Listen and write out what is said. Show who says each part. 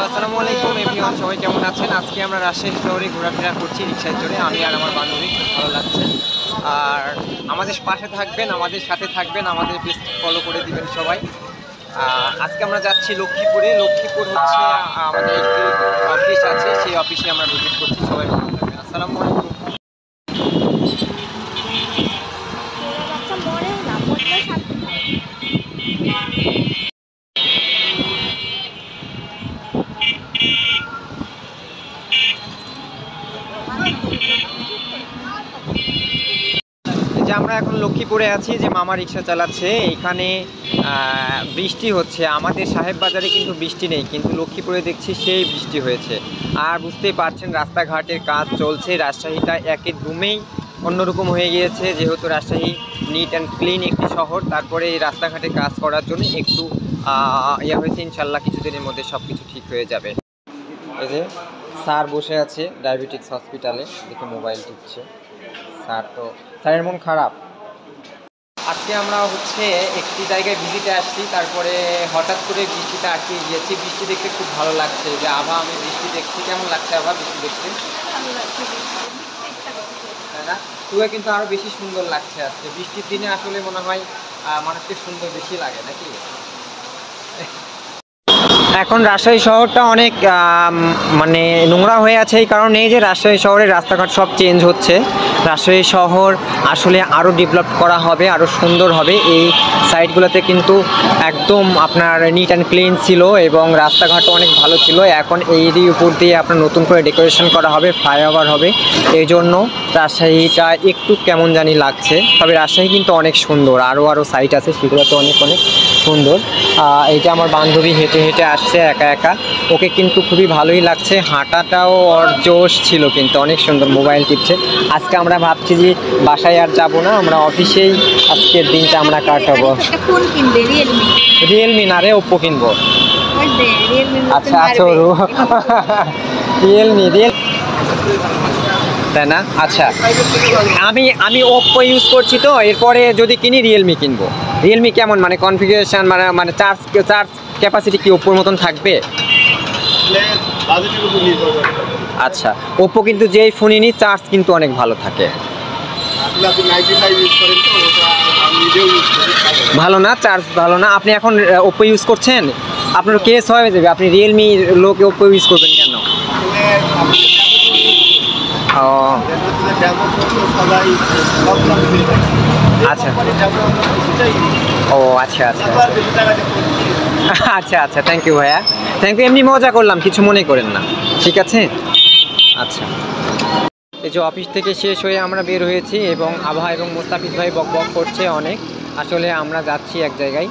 Speaker 1: আসসালামু আলাইকুম এভরিওয়ান, সবাই কেমন আছেন? আজকে আমরা রাজশাহী শহরে ঘোরাফেরা করছি রিক্সায় চড়ে, আমি আর আমার বান্ধবী। খুব ভালো লাগছে। আর আমাদের পাশে থাকবেন, আমাদের সাথে থাকবেন, আমাদের পেজ ফলো করে দিবেন সবাই। আজকে আমরা যাচ্ছি লক্ষ্মীপুরে। লক্ষ্মীপুর হচ্ছে আমাদের একটি অফিস আছে, সেই অফিসে আমরা ভিজিট করছি। সবাই ভালো থাকবেন। আসসালামু আলাইকুম। যে আমরা এখন লক্ষ্মীপুরে আছি, যে মামা রিক্সা চালাচ্ছে। এখানে বৃষ্টি হচ্ছে। আমাদের সাহেব বাজারে কিন্তু বৃষ্টি নেই, কিন্তু লক্ষ্মীপুরে দেখছি সেই বৃষ্টি হয়েছে। আর বুঝতেই পারছেন রাস্তাঘাটের কাজ চলছে। রাজশাহীটা একদমই অন্যরকম হয়ে গিয়েছে, যেহেতু রাজশাহী নিট অ্যান্ড ক্লিন একটি শহর। তারপরে এই রাস্তাঘাটে কাজ করার জন্য একটু ইয়ে হয়েছে। ইনশাল্লাহ কিছুদিনের মধ্যে সব কিছু ঠিক হয়ে যাবে। এই যে স্যার বসে আছে ডায়াবেটিক্স হসপিটালে, দেখে মোবাইল টিপছে। স্যারের মন খারাপ। আজকে আমরা হচ্ছে একটি জায়গায় ভিজিটে আসছি, তারপরে হঠাৎ করে বৃষ্টিটা আটকে গিয়েছি। বৃষ্টি দেখতে খুব ভালো লাগছে। যে আভা, আমি বৃষ্টি দেখছি। কেমন লাগছে আভা বৃষ্টি দেখতে? তাই না? তুই কিন্তু আরো বেশি সুন্দর লাগছে আজকে বৃষ্টির দিনে। আসলে মনে হয় মানুষকে সুন্দর বেশি লাগে নাকি? এখন রাজশাহী শহরটা অনেক মানে নোংরা হয়ে আছে। এই কারণে যে রাজশাহী শহরের রাস্তাঘাট সব চেঞ্জ হচ্ছে। রাজশাহী শহর আসলে আরও ডেভেলপ করা হবে, আরও সুন্দর হবে। এই সাইডগুলোতে কিন্তু একদম আপনার নিট অ্যান্ড ক্লিন ছিল এবং রাস্তাঘাটও অনেক ভালো ছিল। এখন এরই উপর দিয়ে আপনার নতুন করে ডেকোরেশন করা হবে, ফ্লাইওভার হবে। এই জন্য রাজশাহীটা একটু কেমন জানি লাগছে। তবে রাজশাহী কিন্তু অনেক সুন্দর। আরও সাইট আছে, সেগুলো তো অনেক অনেক সুন্দর। এইটা আমার বান্ধবী হেঁটে হেঁটে আসছে একা একা। ওকে কিন্তু খুবই ভালোই লাগছে। হাঁটাটাও ওর জোশ ছিল, কিন্তু অনেক সুন্দর। মোবাইল টিপছে। আজকে আমরা ভাবছি যে বাসায় আর যাবো না, আমরা অফিসেই আজকের দিনটা আমরা কাটাবো। রিয়েলমি না রে, ওপ্পো কিনবো। আচ্ছা আচ্ছা, রিয়েলমি তাই না? আচ্ছা, আমি ওপ্পো ইউজ করছি, তো এরপরে যদি কিনি রিয়েলমি কিনবো। রিয়েলমি কেমন, মানে কনফিগারেশন, মানে চার্জ ক্যাপাসিটি কি ওপ্পোর মতন থাকবে? আচ্ছা, ওপ্পো কিন্তু যেই ফোনই নিই চার্জ কিন্তু অনেক ভালো থাকে। ভালো না, চার্জ ভালো না। আপনি এখন ওপ্পো ইউজ করছেন, আপনার কেস হয়ে যাবে। আপনি রিয়েলমি লোকে ওপ্পো ইউজ করবেন কেন? ও আচ্ছা, ও আচ্ছা আচ্ছা আচ্ছা আচ্ছা, থ্যাংক ইউ ভাইয়া, থ্যাংক ইউ। এমনি মজা করলাম, কিছু মনে করেন না, ঠিক আছে? আচ্ছা, এই যে অফিস থেকে শেষ হয়ে আমরা বের হয়েছি এবং আভা এবং মোস্তাফিজ ভাই বক বক করছে অনেক। আসলে আমরা যাচ্ছি এক জায়গায়।